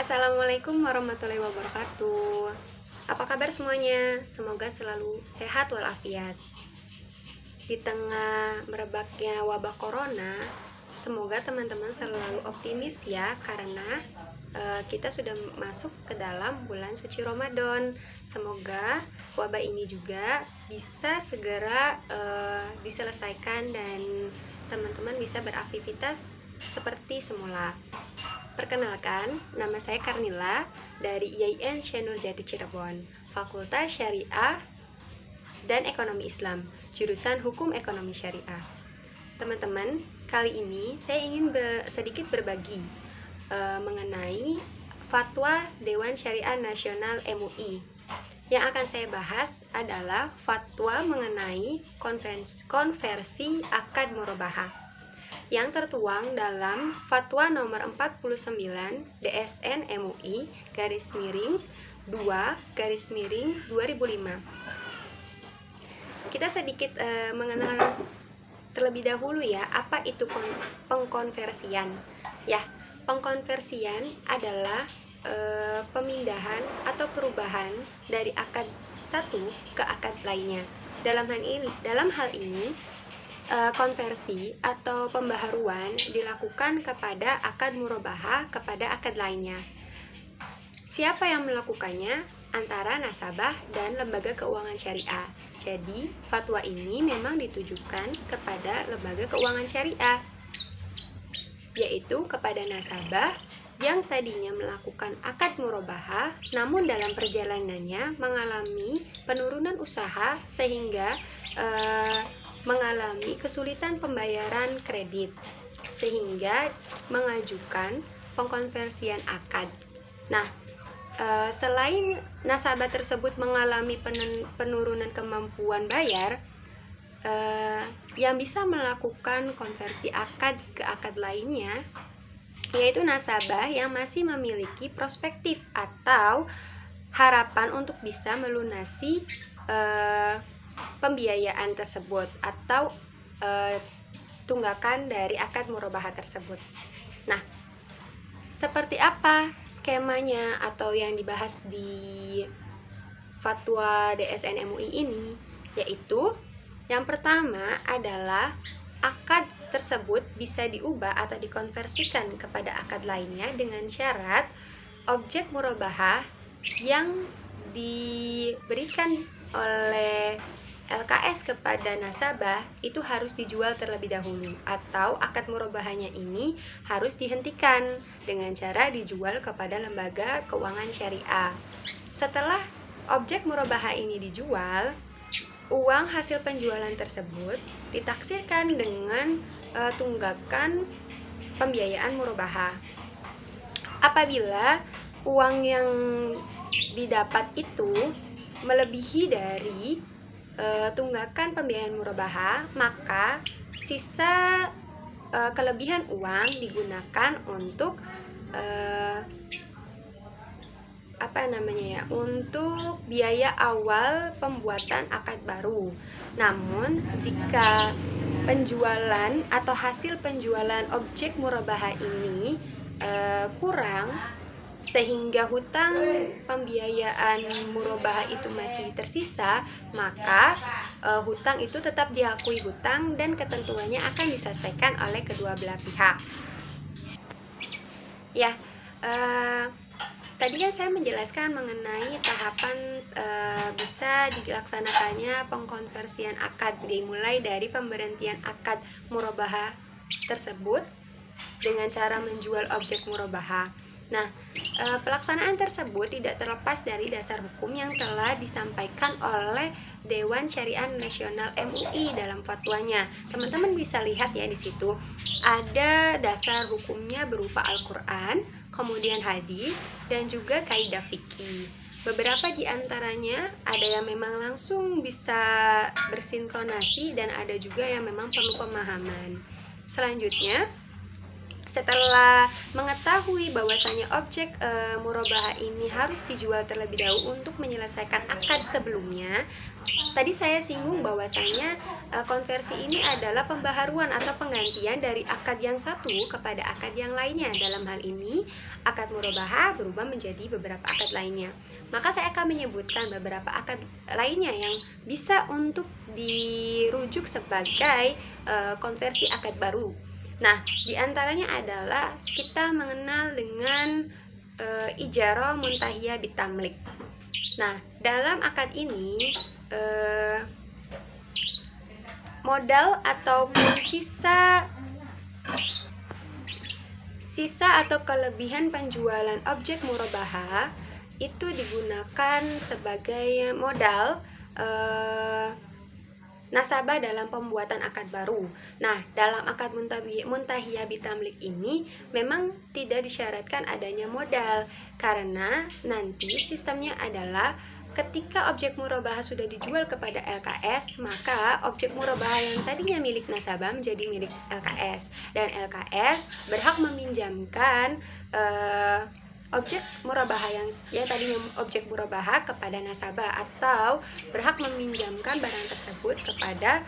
Assalamualaikum warahmatullahi wabarakatuh. Apa kabar semuanya? Semoga selalu sehat walafiat. Di tengah merebaknya wabah corona, semoga teman-teman selalu optimis ya, karena kita sudah masuk ke dalam bulan suci Ramadan. Semoga wabah ini juga bisa segera diselesaikan dan teman-teman bisa beraktivitas seperti semula. Perkenalkan, nama saya Karnila dari IAIN Syekh Nurjati Cirebon, Fakultas Syariah dan Ekonomi Islam, jurusan Hukum Ekonomi Syariah. Teman-teman, kali ini saya ingin sedikit berbagi mengenai Fatwa Dewan Syariah Nasional MUI. Yang akan saya bahas adalah fatwa mengenai konversi akad murabahah yang tertuang dalam Fatwa nomor 49 DSN MUI _2/2005. Kita sedikit mengenal terlebih dahulu ya, apa itu pengkonversian. Ya, pengkonversian adalah pemindahan atau perubahan dari akad satu ke akad lainnya. Dalam hal ini konversi atau pembaharuan dilakukan kepada akad murabahah kepada akad lainnya. Siapa yang melakukannya? Antara nasabah dan lembaga keuangan syariah. Jadi, fatwa ini memang ditujukan kepada lembaga keuangan syariah, yaitu kepada nasabah yang tadinya melakukan akad murabahah, namun dalam perjalanannya mengalami penurunan usaha sehingga mengalami kesulitan pembayaran kredit, sehingga mengajukan pengkonversian akad. Nah, selain nasabah tersebut mengalami penurunan kemampuan bayar, yang bisa melakukan konversi akad ke akad lainnya yaitu nasabah yang masih memiliki perspektif atau harapan untuk bisa melunasi pembiayaan tersebut atau tunggakan dari akad murabahah tersebut. Nah, seperti apa skemanya atau yang dibahas di Fatwa DSN MUI ini? Yaitu yang pertama adalah akad tersebut bisa diubah atau dikonversikan kepada akad lainnya dengan syarat objek murabahah yang diberikan oleh LKS kepada nasabah itu harus dijual terlebih dahulu, atau akad murabahahnya ini harus dihentikan dengan cara dijual kepada lembaga keuangan syariah. Setelah objek murabahah ini dijual, uang hasil penjualan tersebut ditaksirkan dengan tunggakan pembiayaan murabahah. Apabila uang yang didapat itu melebihi dari tunggakan pembiayaan murabahah, maka sisa kelebihan uang digunakan untuk untuk biaya awal pembuatan akad baru. Namun jika penjualan atau hasil penjualan objek murabahah ini kurang sehingga hutang pembiayaan murabahah itu masih tersisa, maka hutang itu tetap diakui hutang dan ketentuannya akan diselesaikan oleh kedua belah pihak. Ya, tadi kan saya menjelaskan mengenai tahapan bisa dilaksanakannya pengkonversian akad, dimulai dari pemberhentian akad murabahah tersebut dengan cara menjual objek murabahah. Nah, pelaksanaan tersebut tidak terlepas dari dasar hukum yang telah disampaikan oleh Dewan Syariah Nasional MUI dalam fatwanya. Teman-teman bisa lihat ya, di situ ada dasar hukumnya berupa Al-Quran, kemudian hadis, dan juga kaidah fikih. Beberapa di antaranya ada yang memang langsung bisa bersinkronasi dan ada juga yang memang perlu pemahaman. Selanjutnya, setelah mengetahui bahwasanya objek murabahah ini harus dijual terlebih dahulu untuk menyelesaikan akad sebelumnya, tadi saya singgung bahwasanya konversi ini adalah pembaharuan atau penggantian dari akad yang satu kepada akad yang lainnya. Dalam hal ini, akad murabahah berubah menjadi beberapa akad lainnya. Maka saya akan menyebutkan beberapa akad lainnya yang bisa untuk dirujuk sebagai konversi akad baru. Nah, diantaranya adalah kita mengenal dengan ijarah muntahiyah bitamlik. Nah, dalam akad ini modal ataupun sisa atau kelebihan penjualan objek murabahah itu digunakan sebagai modal nasabah dalam pembuatan akad baru. Nah, dalam akad muntahiyah bitamlik ini memang tidak disyaratkan adanya modal, karena nanti sistemnya adalah ketika objek murabahah sudah dijual kepada LKS, maka objek murabahah yang tadinya milik nasabah menjadi milik LKS, dan LKS berhak meminjamkan objek murabahah yang tadinya objek murabahah kepada nasabah, atau berhak meminjamkan barang tersebut kepada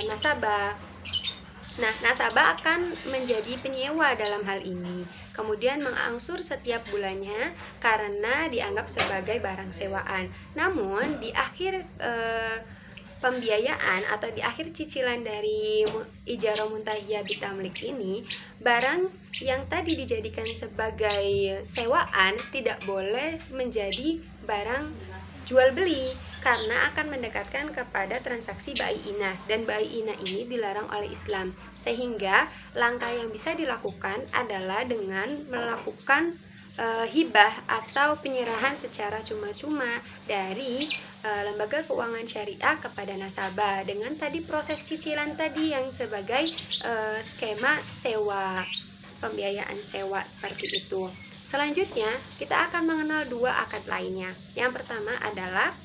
nasabah. Nah, nasabah akan menjadi penyewa dalam hal ini, kemudian mengangsur setiap bulannya karena dianggap sebagai barang sewaan. Namun di akhir pembiayaan atau di akhir cicilan dari ijarah muntahiyah bitamlik ini, barang yang tadi dijadikan sebagai sewaan tidak boleh menjadi barang jual beli, karena akan mendekatkan kepada transaksi bai'inah, dan bai'inah ini dilarang oleh Islam. Sehingga langkah yang bisa dilakukan adalah dengan melakukan hibah atau penyerahan secara cuma-cuma dari lembaga keuangan syariah kepada nasabah, dengan tadi proses cicilan tadi yang sebagai skema sewa, pembiayaan sewa seperti itu. Selanjutnya kita akan mengenal dua akad lainnya. Yang pertama adalah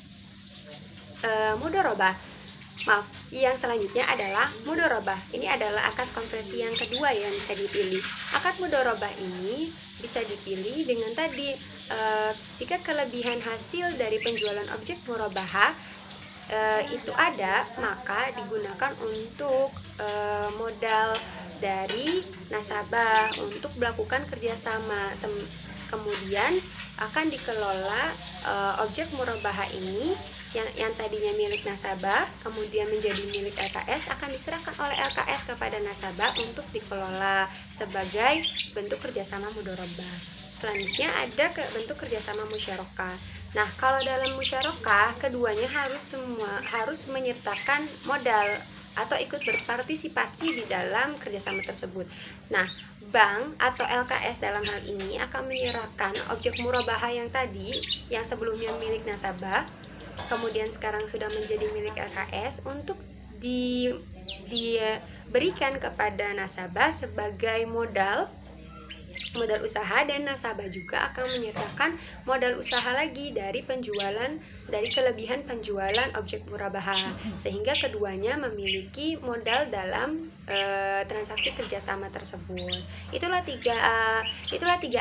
mudharabah. Yang selanjutnya adalah mudharabah. Ini adalah akad konversi yang kedua yang bisa dipilih. Akad mudharabah ini bisa dipilih dengan tadi jika kelebihan hasil dari penjualan objek murabahah itu ada, maka digunakan untuk modal dari nasabah untuk melakukan kerjasama. Kemudian akan dikelola objek murabahah ini yang tadinya milik nasabah, kemudian menjadi milik LKS, akan diserahkan oleh LKS kepada nasabah untuk dikelola sebagai bentuk kerjasama mudharabah. Selanjutnya ada bentuk kerjasama musyarakah. Nah, kalau dalam musyarakah, keduanya harus menyertakan modal atau ikut berpartisipasi di dalam kerjasama tersebut. Nah, bank atau LKS dalam hal ini akan menyerahkan objek murabahah yang tadi, yang sebelumnya milik nasabah, kemudian sekarang sudah menjadi milik LKS, untuk diberikan kepada nasabah sebagai modal usaha, dan nasabah juga akan menyertakan modal usaha lagi dari kelebihan penjualan objek murabahah, sehingga keduanya memiliki modal dalam transaksi kerjasama tersebut. Itulah tiga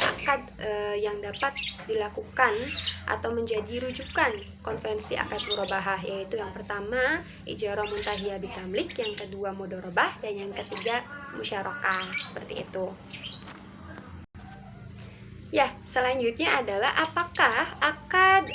akad yang dapat dilakukan atau menjadi rujukan konvensi akad murabahah, yaitu yang pertama ijarah muntahiyah bitamlik, yang kedua mudharabah, dan yang ketiga musyarakah. Seperti itu. Ya, selanjutnya adalah apakah akad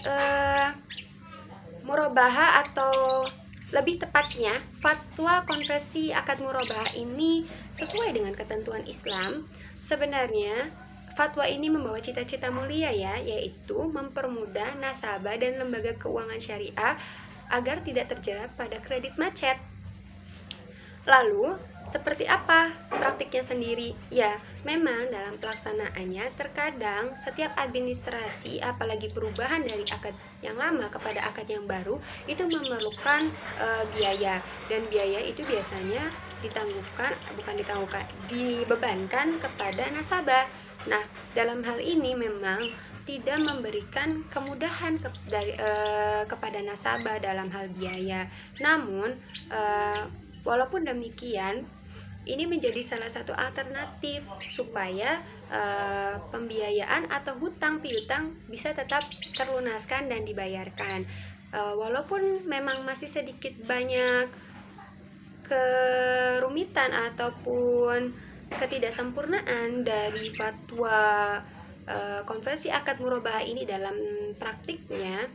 murabahah, atau lebih tepatnya fatwa konversi akad murabahah ini sesuai dengan ketentuan Islam. Sebenarnya fatwa ini membawa cita-cita mulia ya, yaitu mempermudah nasabah dan lembaga keuangan syariah agar tidak terjerat pada kredit macet. Lalu, seperti apa praktiknya sendiri? Ya, memang dalam pelaksanaannya terkadang setiap administrasi, apalagi perubahan dari akad yang lama kepada akad yang baru, itu memerlukan biaya, dan biaya itu biasanya dibebankan kepada nasabah. Nah, dalam hal ini memang tidak memberikan kemudahan kepada nasabah dalam hal biaya. Namun walaupun demikian, ini menjadi salah satu alternatif supaya pembiayaan atau hutang piutang bisa tetap terlunaskan dan dibayarkan. Walaupun memang masih sedikit banyak kerumitan ataupun ketidaksempurnaan dari fatwa konversi akad murabahah ini dalam praktiknya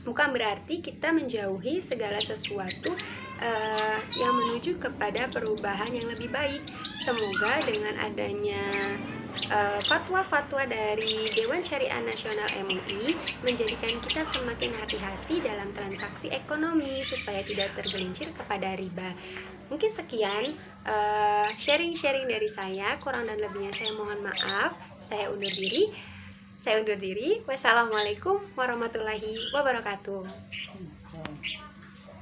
bukan berarti kita menjauhi segala sesuatu yang menuju kepada perubahan yang lebih baik. Semoga dengan adanya fatwa-fatwa dari Dewan Syariah Nasional MUI menjadikan kita semakin hati-hati dalam transaksi ekonomi supaya tidak tergelincir kepada riba. Mungkin sekian sharing-sharing dari saya, kurang dan lebihnya saya mohon maaf. Saya undur diri. Wassalamualaikum warahmatullahi wabarakatuh.